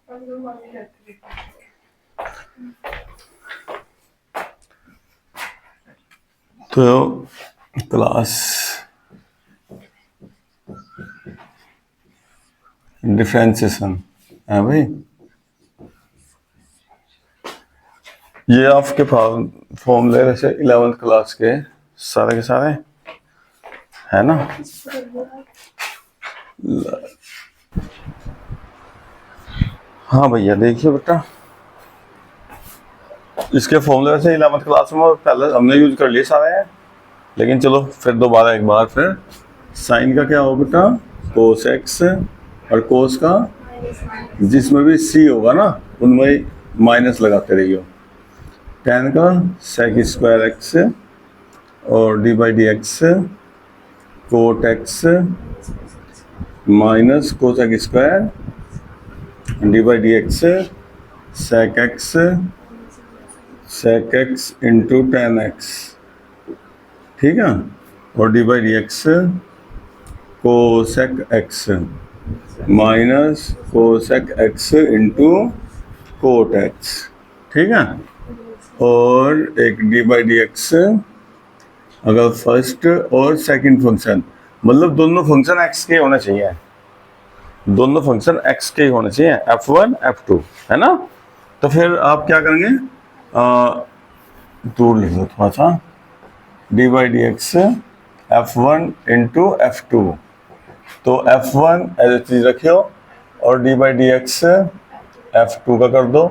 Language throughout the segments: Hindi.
तो क्लास डिफरेंशिएशन है भाई, ये आपके फॉर्मूले वैसे 11th क्लास के सारे है ना। हाँ भैया देखिए बेटा, इसके फॉर्मूले वैसे 11th क्लास में पहले हमने यूज कर लिए सारे हैं, लेकिन चलो फिर दोबारा एक बार फिर साइन का क्या होगा बेटा, कोस एक्स, और कोस का जिसमें भी सी होगा ना उनमें माइनस लगाते रहिए। टेन का सेक स्क्वायर एक्स और d by d x cot x minus cosec square d by d x sec x into tan x, ठीक है, और d by d x cosec x minus cosec x into cot x, ठीक है। और एक डी बाई डी एक्स अगर फर्स्ट और सेकंड फंक्शन, मतलब दोनों फंक्शन एक्स के होने चाहिए, दोनों फंक्शन एक्स के होने चाहिए, f1 f2, है ना। तो फिर आप क्या करेंगे, दूर लिख लो थोड़ा सा, D by d x f1 into f2, तो f1 एज ए चीज रखियो और d by d x f2 का कर दो,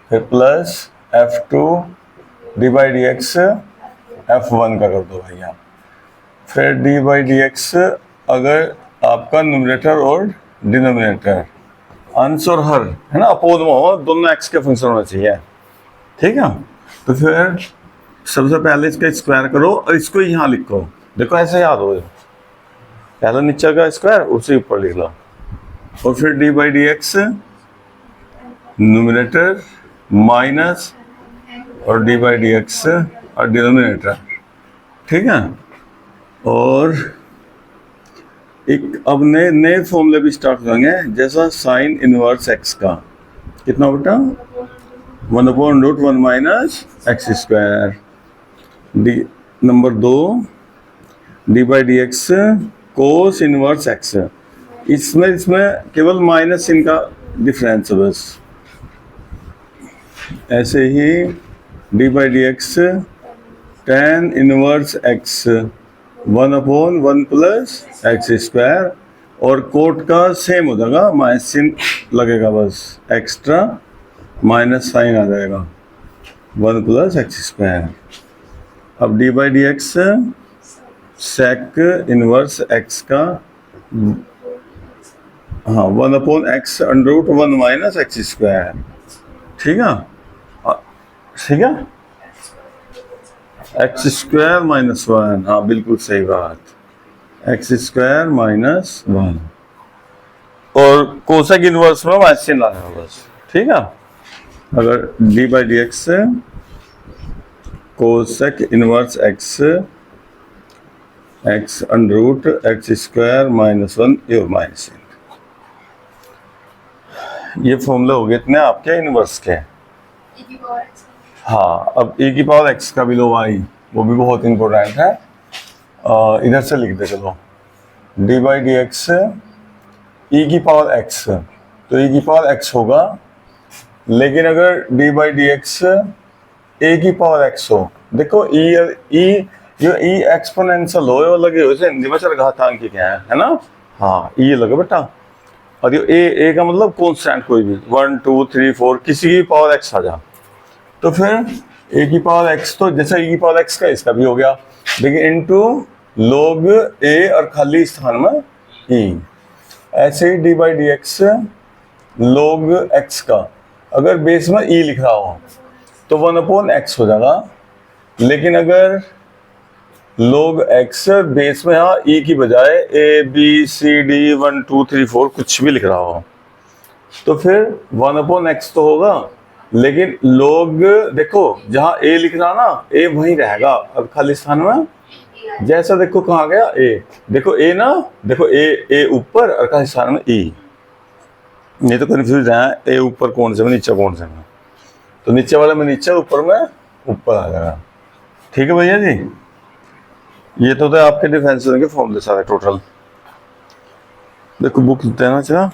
फिर plus f2 D by d x f1 का कर दो भैया। फिर डी बाई डी एक्स अगर आपका न्यूमरेटर और डिनोमिनेटर अंश और हर है ना अपोज में हो, दोनों एक्स के फंक्शन होना चाहिए, ठीक है। तो फिर सबसे पहले इसका स्क्वायर करो और इसको यहाँ लिखो, देखो ऐसे याद हो, पहले नीचे का स्क्वायर उसी ऊपर लिख लो, और फिर D by d x numerator minus और डी बाई डी एक्स और डिनोमिनेटर, ठीक है। और एक अब नए फॉर्मूले भी स्टार्ट करेंगे, जैसा साइन इनवर्स एक्स का कितना बेटा 1/√1 minus x square, d number 2 d by d x cos inverse x, इसमें केवल माइनस इनका डिफरेंस है बस, ऐसे ही d by d x tan inverse x 1/1 plus x square, और कोट का सेम हो जाएगा, माइनस साइन लगेगा बस, एक्स्ट्रा माइनस साइन आ जाएगा 1 प्लस एक्स स्क्वायर। अब d by d x sec inverse x का, हाँ 1/x√1 माइनस एक्स स्क्वायर, ठीक है, ठीक है, एक्स स्क्वायर माइनस 1, हाँ बिल्कुल सही बात, एक्स स्क्वायर माइनस 1, और कोसेक इनवर्स में माइनस चिन्ह लाना बस, ठीक है। अगर D by d x cosec inverse x x√x square minus 1 ये माइनस, ये फॉर्मूला हो गए इतने आपके इनवर्स के। हाँ, अब e की पावर x का भी लो भाई, वो भी बहुत इंपॉर्टेंट है, इधर से लिख दे चलो, डी बाई डी एक्स ई की पावर x, तो e की पावर x होगा, लेकिन अगर डी बाई डी एक्स ए की पावर x हो, देखो जो e एक्सपोनेंशियल हो वो लगे हो हिंदी में चरघातांकी क्या है ना, हाँ ये लगे बेटा, और ये ए का मतलब कांस्टेंट कोई भी 1 2 3 4 किसी की पावर x आ जा, तो फिर ए की पावर x, तो जैसे e की पावर x का इसका भी हो गया, देखिए इनटू log a और खाली स्थान में e, ऐसे ही d by d x log x का अगर बेस में e लिख रहा हो तो 1/x हो जाएगा, लेकिन अगर log x बेस में यहाँ e की बजाय a b c d 1 2 3 4 कुछ भी लिख रहा हो तो फिर 1/x तो होगा, लेकिन log देखो जहाँ a लिख रहा ना a वहीं रहेगा, अब खाली स्थान में जैसा देखो कहाँ गया a, देखो a ना, देखो a ऊपर और खाली स्थान में e, नहीं तो कन्फ्यूज है, ए ऊपर कौन से में नीचे कौन से में, तो नीचे वाले में नीचे, ऊपर में ऊपर आ जाएगा। ठीक है भैया जी, ये तो थे आपके डिफरेंशियल के फॉर्मूले सारे टोटल। देखो बुक देना चाहिए।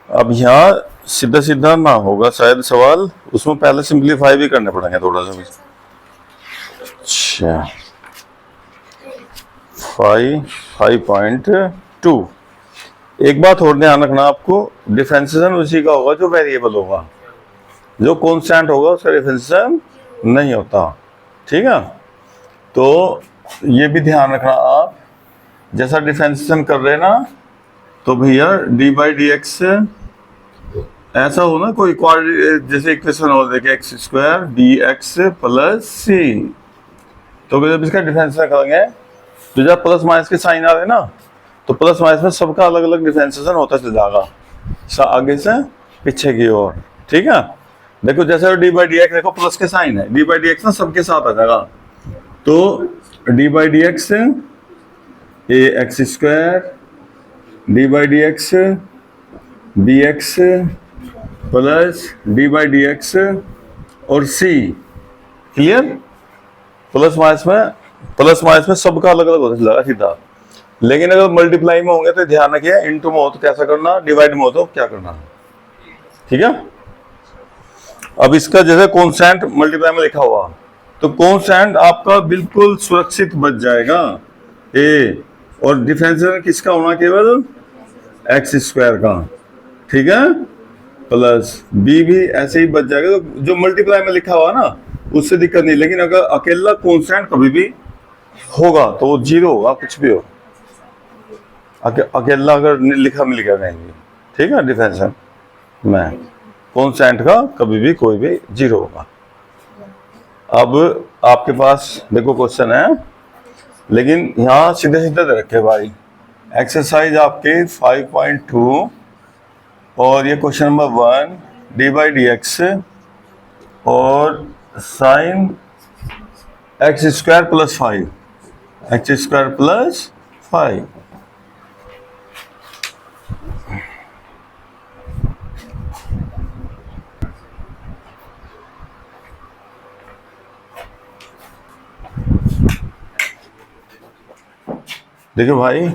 अब यहाँ सीधा सीधा ना होगा शायद सवाल, उसमें पहले सिंप्लीफाई भी करने पड़ेंगे थोड़ा सा भी। अच्छा 5.2। एक बात और ध्यान रखना आपको, डिफरेंशिएशन उसी का होगा जो वेरिएबल होगा, जो कांस्टेंट होगा उसका डिफरेंशिएशन नहीं होता। ठीक है, तो ये भी ध्यान रखना आप, जैसा डिफरेंशिएशन कर रहे हैं ना, तो भैया डी बाई डी एक्स ऐसा हो ना, कोई जैसे इक्वेशन हो देखे x square d x plus c, तो जब इसका डिफरेंशिएशन करेंगे तो जब प्लस माइनस के साइन आ रहे हैं ना, तो प्लस माइनस में सबका अलग अलग डिफरेंशिएशन होता चल जाएगा आगे से पीछे की ओर। ठीक है, देखो जैसे डी बाई डी एक्स, देखो प्लस के साइन है, डी बाई डी एक्स ना सबके साथ आ जाएगा, तो d by d x a x square d by d x b x plus d by d x और सी। क्लियर, प्लस माइनस में सबका अलग अलग होता चला सीधा। लेकिन अगर मल्टीप्लाई में होंगे तो ध्यान रखिए, इनटू में हो तो कैसा करना, डिवाइड में हो तो क्या करना। ठीक है, अब इसका जैसे कांस्टेंट मल्टीप्लाई में लिखा हुआ, तो कांस्टेंट आपका बिल्कुल सुरक्षित बच जाएगा ए, और डिफरेंशिएशन किसका होना, केवल एक्स स्क्वायर का। ठीक है, प्लस बी भी ऐसे ही बच जाएगा, तो जो मल्टीप्लाई में लिखा हुआ ना उससे दिक्कत नहीं। लेकिन अगर अकेला कांस्टेंट कभी भी होगा तो वो जीरो होगा, कुछ भी हो, अकेला अगर लिखा मिलेगा नहीं। ठीक है, डिफरेंशिएशन में कांस्टेंट का कभी भी कोई भी जीरो होगा। अब आपके पास देखो क्वेश्चन है, लेकिन यहाँ सीधे सीधे दे रखे भाई, एक्सरसाइज आपके 5.2 और ये question number 1 d by d x और sine x square plus 5, x square plus 5। देखिए भाई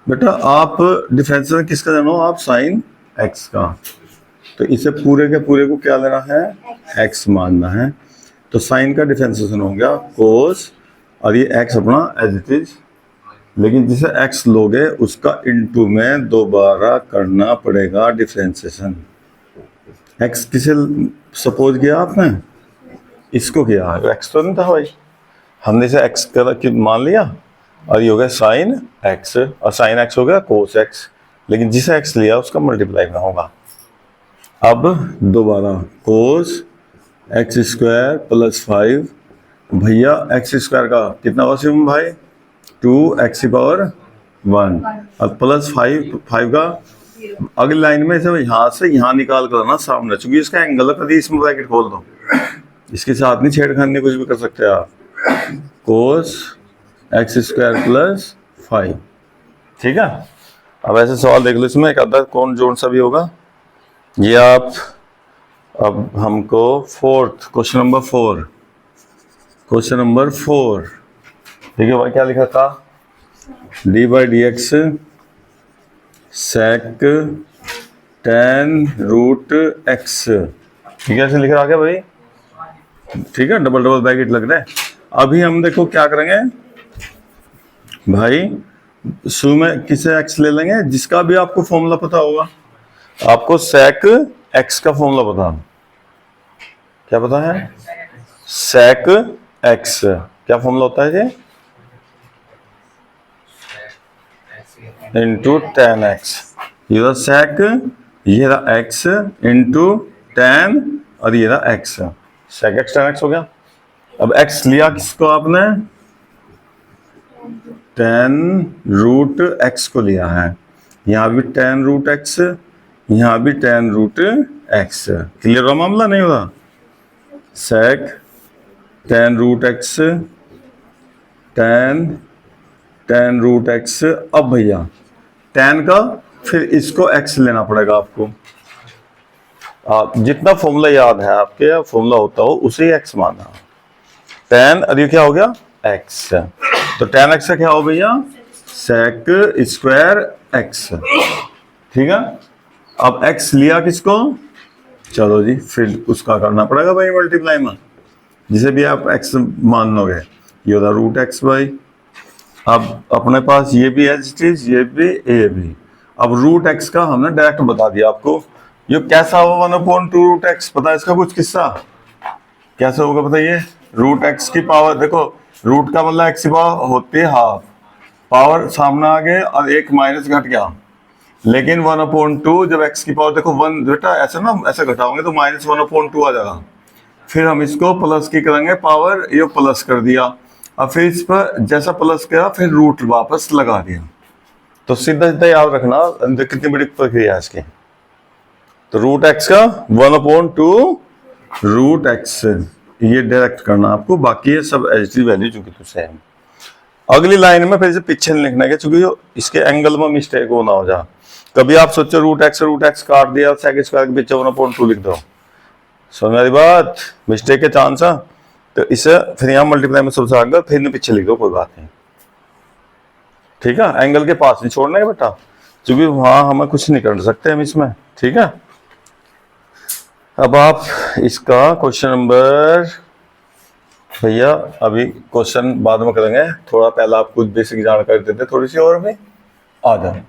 बेटा, आप डिफरेंशिएशन किसका जानो, आप साइन एक्स का, तो इसे पूरे के पूरे को क्या लेना है, एक्स मानना है। तो साइन का डिफरेंशिएशन हो गया कोस, और ये एक्स अपना एज इट इज, लेकिन जिसे एक्स लोगे उसका इनटू में दोबारा करना पड़ेगा डिफरेंशिएशन। एक्स किसे सपोज किया आपने, इसको किया, एक्स तो नहीं था भाई, हमने इसे एक्स का मान लिया, और ये हो गया साइन एक्स, और साइन एक्स हो गया कोस एक्स, लेकिन जिसे एक्स लिया उसका मल्टीप्लाई में होगा। अब दोबारा कोस एक्स स्क्वायर प्लस 5, भैया एक्स स्क्वायर का कितना वॉल्यूम भाई, 2x⁻1, और प्लस 5 का अगली लाइन में यहाँ से यहाँ निकाल कर ना सामने, चूंकि इसका एंगल है, कभी इसमें ब्रैकेट खोल दो, इसके साथ नहीं छेड़खानी, कुछ भी कर सकते हैं आप। Cos x square plus 5। ठीक है, अब ऐसे सवाल देख लो, इसमें एक आधा कौन जोड़ सा भी होगा। ये आप, अब हमको फोर्थ क्वेश्चन नंबर 4, ठीक है भाई, क्या लिखा था, d by d x sec tan root x. ठीक है, ऐसे लिखा आ गया भाई। ठीक है, डबल ब्रैकेट लग रहा है। अभी हम देखो क्या करेंगे भाई, शुरू में किसे एक्स ले लेंगे, जिसका भी आपको फॉर्मूला पता होगा। आपको सेक एक्स का फॉर्मूला पता, क्या पता है, सेक एक्स क्या फॉर्मूला होता है जी, इंटू टेन एक्स, ये रहा सेक, ये रहा एक्स इंटू टेन, और ये रहा x, sec x tan x हो गया। अब एक्स लिया किसको आपने, टेन रूट एक्स को लिया है, यहाँ भी टेन रूट एक्स, यहाँ भी टेन रूट एक्स। क्लियर हुआ मामला, नहीं हुआ, sec tan root x tan root x. अब भैया टेन का फिर इसको x लेना पड़ेगा आपको। आप जितना फॉर्मूला याद है आपके, फॉर्मूला होता हो उसे x माना। tan, अरे क्या हो गया x, तो tan x का क्या हो भैया sec स्क्वायर x, ठीक है। अब x लिया किसको, चलो जी फिर उसका करना पड़ेगा भाई मल्टीप्लाई में, जिसे भी आप x मान लोगे, ये होता रूट एक्स बाई। अब अपने पास ये भी एज इट इज, ये भी, ये भी। अब रूट एक्स का हमने डायरेक्ट बता दिया आपको, ये कैसा होगा 1/2 रूट एक्स, पता है इसका कुछ किस्सा कैसे होगा बताइए। रूट एक्स की पावर देखो, रूट का मतलब एक्स की पावर होती है हाफ, पावर सामने आ गए और एक माइनस घट गया, लेकिन 1/2 जब एक्स की पावर देखो 1 बेटा ऐसा ना, ऐसा घटाओगे तो -1/2 आ जाएगा। फिर हम इसको प्लस की करेंगे पावर, ये प्लस कर दिया, अब फिर इस पर जैसा प्लस किया फिर रूट वापस लगा दिया। तो सीधा सीधा याद रखना कितनी बड़ी प्रक्रिया है इसकी। तो रूट एक्स का 1/2 रूट एक्स, ये डायरेक्ट करना आपको, बाकी ये सब एच डी वैल्यू चूंकि तो सेम। अगली लाइन में फिर से पीछे लिखना है चूंकि इसके एंगल में मिस्टेक होना हो जा, कभी आप सोचो रूट एक्स काट दिया, सेक स्क्वायर के पीछे 1/2 लिख दो, समझ मेरी बात, मिस्टेक के चांस है। तो इसे फिर यहाँ मल्टीप्लाई में सबसे आगे फिर पीछे लिख दो, कोई बात नहीं, ठीक है। एंगल के पास नहीं छोड़ना है बेटा, क्योंकि वहां हमें कुछ नहीं कर सकते हम इसमें, ठीक है। अब आप इसका क्वेश्चन नंबर, भैया अभी क्वेश्चन बाद में करेंगे, थोड़ा पहले आप कुछ बेसिक जानकारी देते थोड़ी सी और भी आ जाए।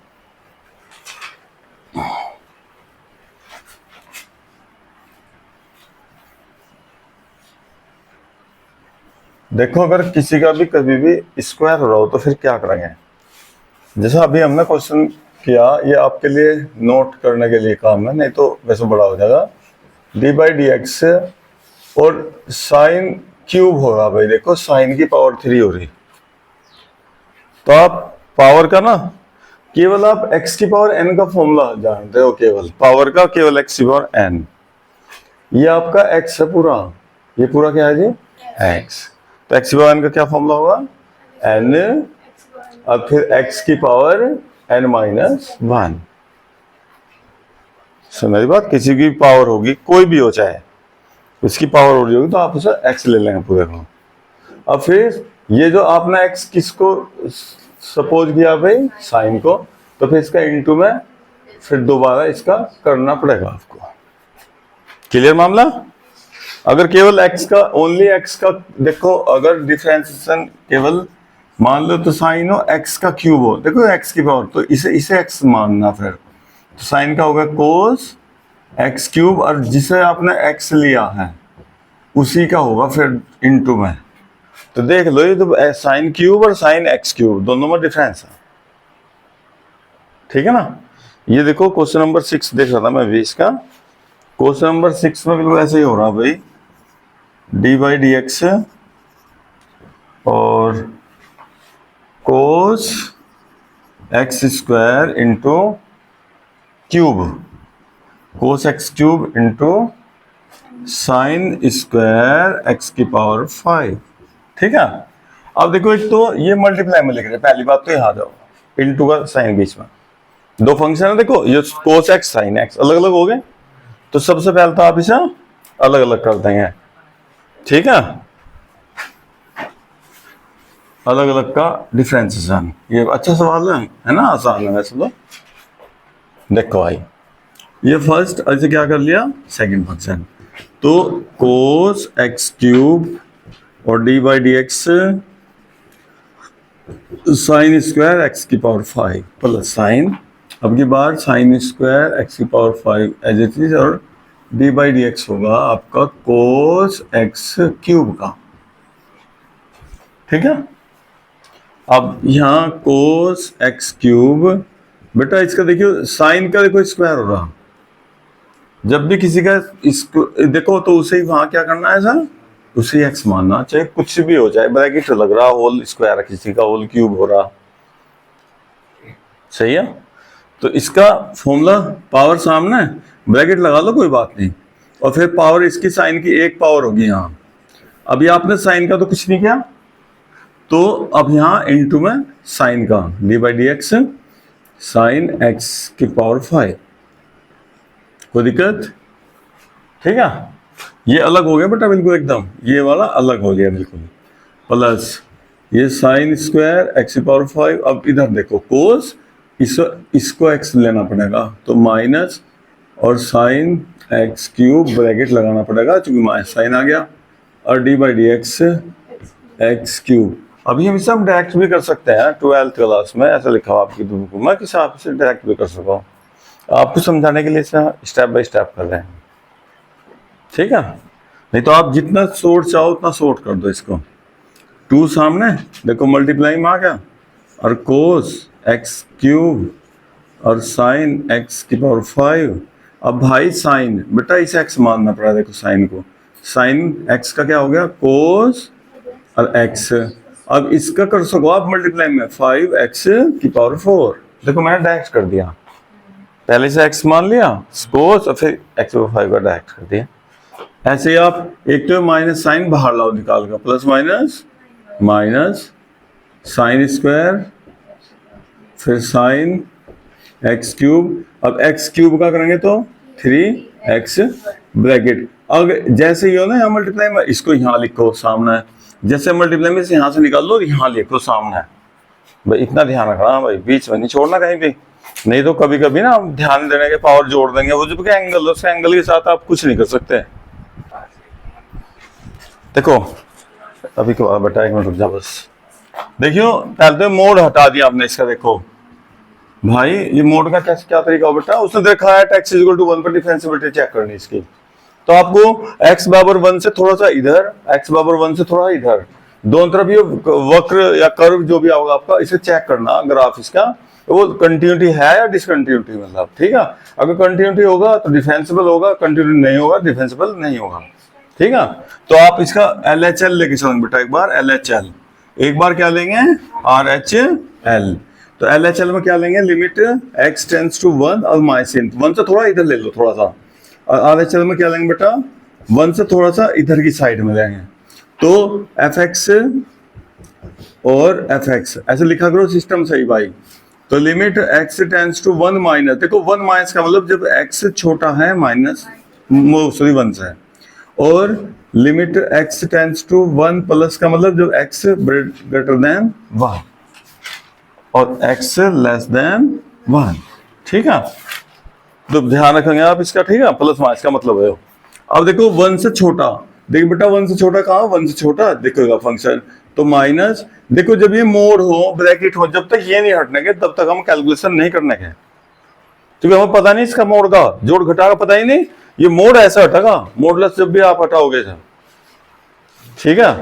देखो अगर किसी का भी कभी भी स्क्वायर हो रहा हो तो फिर क्या करेंगे, जैसा अभी हमने क्वेश्चन किया, ये आपके लिए नोट करने के लिए काम है, नहीं तो वैसे बड़ा हो जाएगा। d/dx और साइन क्यूब हो रहा, भाई देखो साइन की पावर 3 हो रही, तो आप पावर का ना केवल आप x की पावर n का फॉर्मूला जानते हो, केवल पावर का केवल x की पावर n, ये आपका x है पूरा, ये पूरा क्या है जी x, तो x की पावर n का क्या फॉर्मूला होगा n, अब फिर x की पावर n-1। सुन मेरी बात, किसी की पावर होगी कोई भी हो, चाहे उसकी पावर हो रही होगी तो आप उसे x ले लेंगे पूरे को। अब फिर ये जो आपने x किसको सपोज किया भाई साइन को, तो फिर इसका इनटू में फिर दोबारा इसका करना पड़ेगा आपको। क्लियर मामला। अगर केवल x का, ओनली x का देखो, अगर डिफरेंशिएशन केवल मान लो तो साइन हो x का क्यूब हो, देखो x की पावर, तो इसे x मानना, फिर तो साइन का होगा कोस x क्यूब, और जिसे आपने x लिया है उसी का होगा फिर इनटू में। तो देख लो ये तो साइन क्यूब और साइन x क्यूब दोनों में डिफरेंस है, ठीक है ना। ये देखो क्वेश्चन नंबर 6 देख रहा था मैं 20 का, क्वेश्चन नंबर 6 में बिल्कुल ऐसे ही हो रहा भाई, d/dx और cos x square into cube, cos x cube into sine square x की पावर 5, ठीक है। अब देखो एक तो ये मल्टीप्लाई में लिख रहे हैं, पहली बात तो यहाँ जाओ, इंटू का साइन बीच में, दो फंक्शन है देखो, ये कोस एक्स साइन एक्स अलग अलग हो गए, तो सबसे पहले तो आप इसे अलग अलग कर देंगे, ठीक है, अलग अलग का डिफरेंशिएशन। ये अच्छा सवाल है ना, आसान है वैसे तो। देखो भाई ये फर्स्ट ऐसे क्या कर लिया, सेकंड फंक्शन, तो कोस एक्स क्यूब और d/dx साइन स्क्वायर एक्स की पावर 5 प्लस साइन, अब की बार साइन स्क्वायर एक्स की पावर 5 एज इट इज, और d/dx होगा आपका कोस एक्स क्यूब का, ठीक है। अब यहाँ कोस एक्स क्यूब, बेटा इसका देखियो साइन का देखो स्क्वायर हो रहा, जब भी किसी का इसको देखो तो उसे वहां क्या करना है सर, उसे एक्स मानना, चाहे कुछ भी हो, चाहे ब्रैकेट लग रहा, होल स्क्वायर किसी का होल क्यूब हो रहा, सही है। तो इसका फॉर्मूला पावर सामने, ब्रैकेट लगा लो कोई बात नहीं, और फिर पावर इसकी साइन की एक पावर होगी यहाँ। अभी आपने साइन का तो कुछ नहीं किया, तो अब यहाँ इनटू में साइन का d/dx, साइन एक्स की पावर 5। कोई दिक्कत? ठीक है, ये अलग हो गया बेटा बिल्कुल एकदम, ये वाला अलग हो गया बिल्कुल। प्लस ये साइन स्क्वायर एक्स की पावर 5। अब इधर देखो कोस, इसको एक्स लेना पड़ेगा तो माइनस, और साइन एक्स क्यूब ब्रैकेट लगाना पड़ेगा क्योंकि माइनस साइन आ गया, और d by d x x cube. अभी हम इसे डायरेक्ट भी कर सकते हैं, 12th क्लास में ऐसा लिखा हुआ आपकी बुक में कि आप इसे डायरेक्ट भी कर सको। आपको समझाने के लिए इसे स्टेप बाय स्टेप कर रहे हैं, ठीक है। नहीं तो आप जितना शॉर्ट चाहो उतना शॉर्ट कर दो इसको। 2 सामने देखो मल्टीप्लाई में आ गया, और कोस एक्स क्यूब और साइन एक्स की पावर 5। अब भाई साइन बेटा इसे एक्स मानना पड़ा, देखो साइन को, साइन एक्स का क्या हो गया कोस और एक्स। अब इसका कर सको आप मल्टीप्लाई में 5x की पावर 4। देखो मैंने डायरेक्ट कर दिया, पहले से x मान लिया कोस और फिर x पावर 5 का डायरेक्ट कर दिया। ऐसे ही आप एक तो माइनस साइन बाहर लाओ निकाल कर, plus minus minus sine square फिर साइन एक्स क्यूब। अब एक्स क्यूब का करेंगे तो 3x ब्रैकेट। अगर जैसे ही हो ना यहाँ मल्टीप्लाई में, इसको यहाँ लिखो सामने, जैसे मल्टीप्लाई में से यहाँ से निकाल लो, यहाँ लिखो सामने। भाई इतना ध्यान रखना भाई, बीच में नहीं छोड़ना कहीं भी, नहीं तो कभी कभी ना हम ध्यान देने के पावर जोड़ देंगे, वो जो एंगल उस एंगल के साथ आप कुछ नहीं कर सकते। देखो अभी के बाद बेटा 1 मिनट रुक जा बस। देखियो पहले तो मोड हटा दिया आपने इसका, देखो भाई ये मोड का क्या तरीका हो बेटा, उसने देखा है x इक्वल टू 1 पर डिफरेंशियबिलिटी चेक करनी इसकी, तो आपको x बराबर 1 से थोड़ा सा इधर, x बराबर 1 से थोड़ा इधर, दोनों तरफ ये वक्र या कर्व जो भी होगा आपका, इसे चेक करना ग्राफ इसका, वो कंटिन्यूटी है या डिसकंटिन्यूटी, मतलब ठीक है। अगर कंटिन्यूटी होगा तो डिफेंसिबल होगा, कंटिन्यूटी नहीं होगा डिफेंसिबल नहीं होगा, ठीक है। तो आप इसका LHL लेके चलेंगे बेटा, एक बार LHL, एक बार क्या लेंगे RHL। तो LHL में क्या लेंगे, लिमिट x टेंड्स टू 1 और माइनस 1 से थोड़ा इधर ले लो थोड़ा सा, और RHL में क्या लेंगे बेटा 1 से थोड़ा सा इधर की साइड में लेंगे। तो fx और fx ऐसे लिखा करो सिस्टम सही भाई। तो limit x tends to 1 minus, देखो 1 माइनस का मतलब जब x छोटा है माइनस सॉरी 1 से, और limit x tends to 1 plus का मतलब जब x ग्रेटर देन 1 और x लेस देन 1, ठीक है। तो ध्यान रखेंगे आप इसका, ठीक है, प्लस माइनस का मतलब है। अब देखो 1 से छोटा, देखो बेटा 1 से छोटा कहाँ, 1 से छोटा देखो फंक्शन, तो माइनस, देखो जब ये मोड हो ब्रैकेट हो, जब तक ये नहीं हटने के तब तक हम कैलकुलेशन नहीं करने के, क्योंकि हमें पता नहीं इसका मोड का, जोड़ घटा का पता ही नहीं, ये मोड ऐसा हटेगा, मोडलेस जब भी आप हटाओगे सर, ठीक है,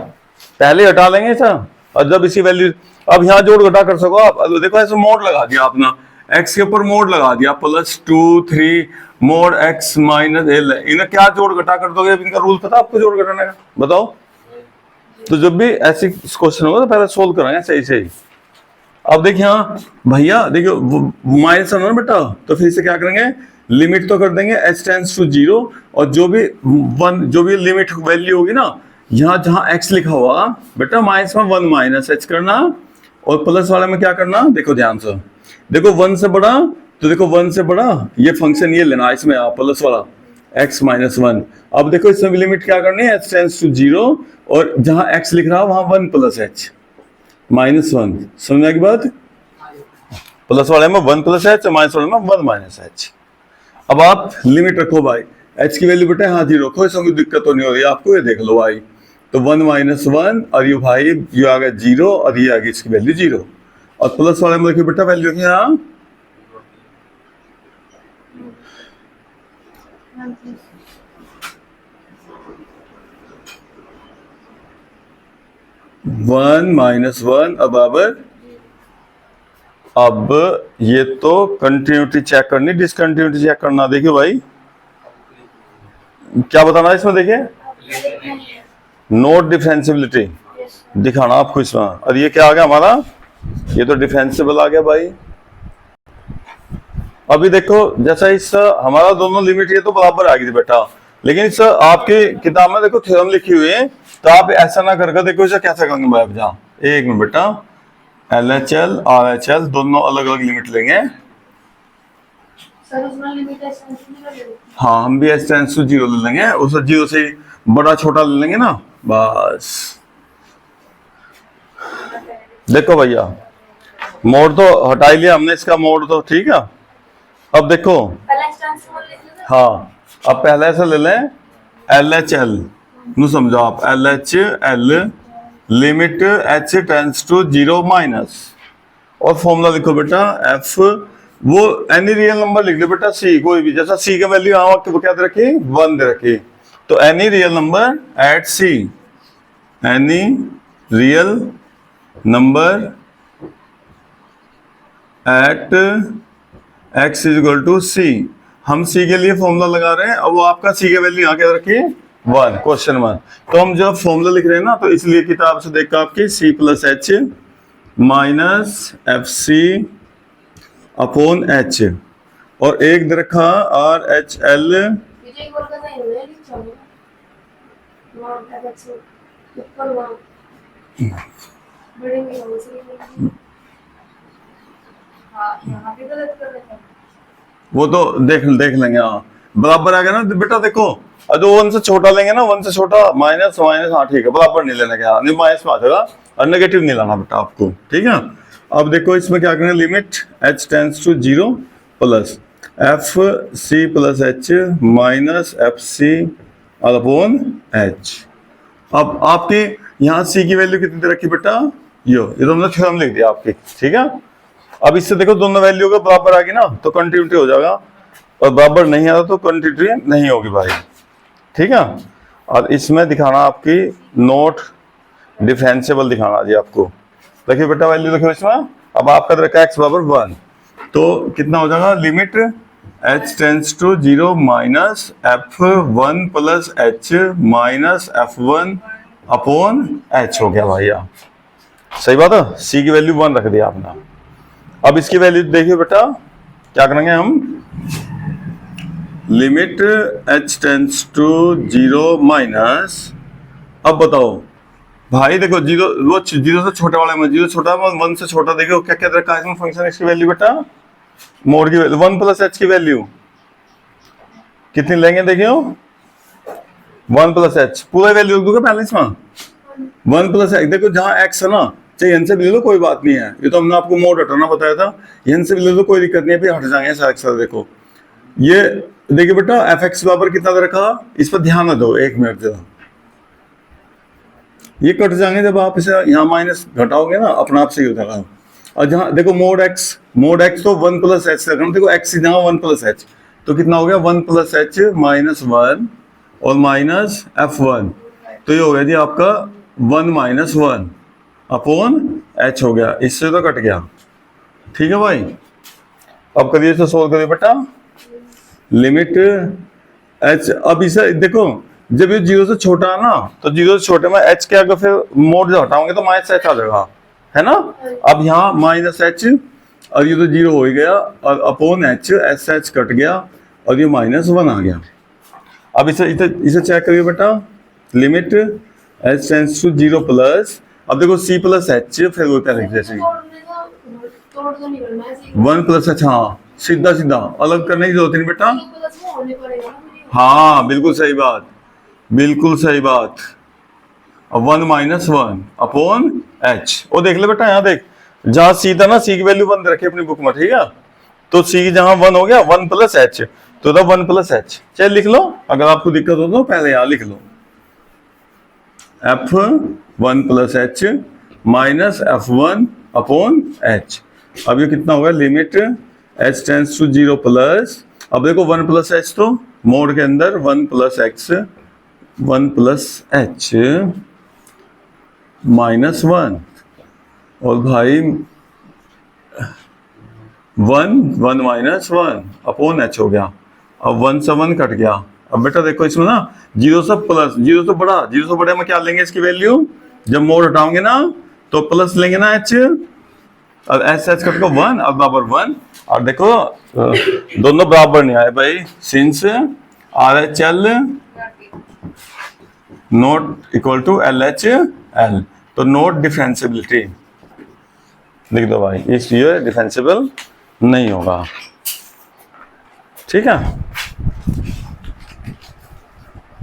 पहले हटा लेंगे सर, और जब इसी वैल्यू, अब यहाँ जोड़ घटा कर सको आप, देखो ऐसे मोड लगा दिया आपने, x के ऊपर मोड लगा दिया +2 3 मोड x माइनस l, इन्हें क्या जोड़ घटा कर दोगे, इनका रूल पता आपको जोड़ घटाने का, बताओ। तो जब भी ऐसी क्वेश्चन होगा तो पहले सोल्व करेंगे सही सही। अब देखिए हाँ भैया, देखियो माइनस है ना बेटा, तो फिर से क्या करेंगे, लिमिट तो कर देंगे h टेंड्स टू 0, और जो भी लिमिट वैल्यू होगी ना, यहाँ जहाँ x लिखा हुआ बेटा माइनस में 1 माइनस h करना, और प्लस वाले में क्या करना, देखो ध्यान से, देखो 1 से बड़ा, तो देखो 1 से बड़ा ये फंक्शन ये लेना, इसमें प्लस वाला x माइनस 1। अब देखो इसमें भी लिमिट क्या करनी है, h टेंड्स टू 0, और जहां x लिख रहा है वहां 1 प्लस h माइनस 1, समझने की बात, प्लस वाले में 1 प्लस h, माइनस वाले में 1 माइनस h। अब आप लिमिट रखो भाई, h की वैल्यू बेटा हाँ 0 रखो, इसमें कोई दिक्कत तो नहीं हो रही आपको, ये देख लो भाई, तो 1 माइनस 1, और ये भाई ये आ गया 0, और ये आ गई इसकी वैल्यू 0, और प्लस वाले में देखिए बेटा वैल्यू है यहाँ 1 माइनस 1 बराबर, अब ये तो कंटिन्यूटी चेक करनी, डिसकंटिन्यूटी चेक करना। देखिए भाई क्या बताना है इसमें, देखिए नोट डिफरेंसिबिलिटी दिखाना आपको इसमें, और ये क्या आ गया हमारा, ये तो डिफरेंसिबल आ गया भाई। अभी देखो जैसा इस हमारा दोनों लिमिट ये तो बराबर आ गई थी बेटा, लेकिन इस आपकी किताब में देखो थ्योरम लिखी हुई है, तो आप ऐसा ना करके देखो इसे कैसे करेंगे भाई, जा एक मिनट बेटा, LHL RHL दोनों अलग अलग लिमिट लेंगे, सर उसमें लिमिट एक्सटेंशन नहीं कर देते। हाँ, हम भी एच टेंस टू जीरो ले लेंगे, उस जीरो से बड़ा छोटा ले लेंगे ना, बस। देखो भैया, मोड तो हटा ही लिया हमने इसका, मोड तो ठीक है। अब देखो, पहले एक्सटेंशन वाले लिख लेते हैं। हाँ, अब पहले से ले लें एल एच एल, नु समझो आप, L H L limit H tends to zero minus, और फॉर्मूला लिखो बेटा एफ, वो एनी रियल नंबर लिख लो बेटा, सी कोई भी, जैसा सी का वैल्यू यहाँ वक्त क्या दे रखी, 1 दे रखी, तो any real number at C, any real number at x is equal to C. हम सी के लिए फॉर्मूला लगा रहे हैं, अब वो आपका सी का वैल्यू यहाँ क्या रखी, 1, क्वेश्चन 1। तो हम जब फॉर्मूला लिख रहे हैं ना, तो इसलिए किताब से देखकर आपकी C plus H minus F C upon H, और एक दे रखा आर एच एल, विजय बोल का नहीं है लिख चलो नॉट एफएक्स ऊपर वहां बड़े में हो सही। हां यहां पे गलत कर रहे हैं। वो तो देख लेंगे, हाँ बराबर आ गया ना बेटा। देखो, और जो 1 से छोटा लेंगे ना, 1 से छोटा माइनस माइनस, हाँ ठीक है, बराबर नहीं लेना, क्या नहीं माइनस में आ जाएगा, और नेगेटिव नहीं लाना बेटा आपको, ठीक है। अब देखो इसमें क्या करेंगे, limit H tends to zero plus F C plus H minus F C upon H. अब आपकी यहाँ सी की वैल्यू कितनी दे रखी बेटा, ये तो हमने थ्योरम लिख दिया आपकी, ठीक है। अब इससे देखो दोनों वैल्यू का बराबर आ गई ना, तो कंटिन्यूटी हो जाएगा, और बराबर नहीं आता तो कंटिन्यूटी नहीं होगी भाई, ठीक है। और इसमें दिखाना आपकी नोट डिफरेंशिएबल दिखाना जी आपको। देखिए बेटा वैल्यू देखो इसमें, अब आपका रखा एक्स बराबर 1, तो कितना हो जाएगा, limit H tends to zero minus F 1 plus H minus F 1 upon H हो गया भैया, सही बात है। सी की वैल्यू 1 रख दिया आपने। अब इसकी वैल्यू देखिए बेटा, क्या करेंगे हम, limit H tends to zero minus, अब बताओ भाई, देखो जीरो, वो जीरो से छोटे वाले में, जीरो छोटा 1 से छोटा, देखो क्या क्या रखा है इसमें फंक्शन, इसकी वैल्यू बेटा, मोड की वैल्यू 1 प्लस एच की वैल्यू कितनी लेंगे, देखियो 1 प्लस एच, पूरा वैल्यू दूंगा पहले इसमें 1 प्लस एक्स। देखो जहां एक्स है ना, चाहे एन से भी ले लो कोई बात नहीं है, ये तो हमने आपको मोड हटाना बताया था, एन से भी ले लो कोई दिक्कत नहीं है, फिर हट जाएंगे सारे। देखो ये देखिए बेटा, एफ एक्स बराबर कितना दे रखा, इस पर ध्यान न दो, 1 मिनट जरा, ये कट जाएंगे जब आप इसे यहाँ माइनस घटाओगे ना, अपने आप से ही हो जाएगा। और जहाँ देखो मोड एक्स तो 1 प्लस एच रखना, देखो एक्स जहाँ 1 प्लस एच, तो कितना हो गया 1 प्लस एच माइनस 1 और माइनस एफ 1, तो ये हो गया जी आपका 1 माइनस 1 अपॉन एच हो गया, इससे तो कट गया, ठीक है भाई। अब करिए इसे सोल्व करिए बेटा, लिमिट एच, अब इसे देखो जब ये जीरो से छोटा है ना, तो जीरो से छोटे में एच के अगर फिर मोड जो हटाओगे तो माइनस एच आ जाएगा, है ना। अब यहाँ माइनस एच, और ये तो जीरो हो ही गया, और upon H, S H cut गया, और ये माइनस 1 आ गया। अब इसे चेक करिए बेटा, limit H tends to zero plus, अब देखो सी प्लस एच, फिर वो क्या लिख जैसे तोड़ तो नहीं करना है, 1 प्लस एच, हाँ सीधा अलग करने की जरूरत नहीं बेटा, प्लस में होने पड़ेगा ना मुझे। हाँ बिल्कुल सही बात, बिल्कुल सही बात। 1 माइनस 1 अपॉन एच, वो देख ले बेटा, यहाँ देख जहां सी था ना, सी की वैल्यू 1 रखी अपनी बुक में, ठीक है। तो सी जहां 1 हो गया, 1 प्लस एच, तो था 1 प्लस एच, चल लिख लो, अगर आपको दिक्कत हो तो पहले यहाँ लिख लो, f 1 plus H minus F 1 upon H. अब ये कितना होगा, limit H tends to zero plus, अब देखो 1 प्लस एच, तो मोड के अंदर 1 plus x 1 plus H minus 1, और भाई 1 माइनस 1 अपॉन एच हो गया, अब 1 से 1 कट गया। अब बेटा देखो इसमें ना, जीरो से प्लस, जीरो से बड़े में क्या लेंगे इसकी वैल्यू, जब मोड हटाओगे ना तो प्लस लेंगे ना एच, और एच एच कट को 1 और बराबर 1, और देखो दोनों बराबर नहीं आए भाई, since R H L not equal to L H L, तो नोट डिफरेंशियबिलिटी लिख दो भाई, इसलिए डिफरेंशियबल नहीं होगा। ठीक है।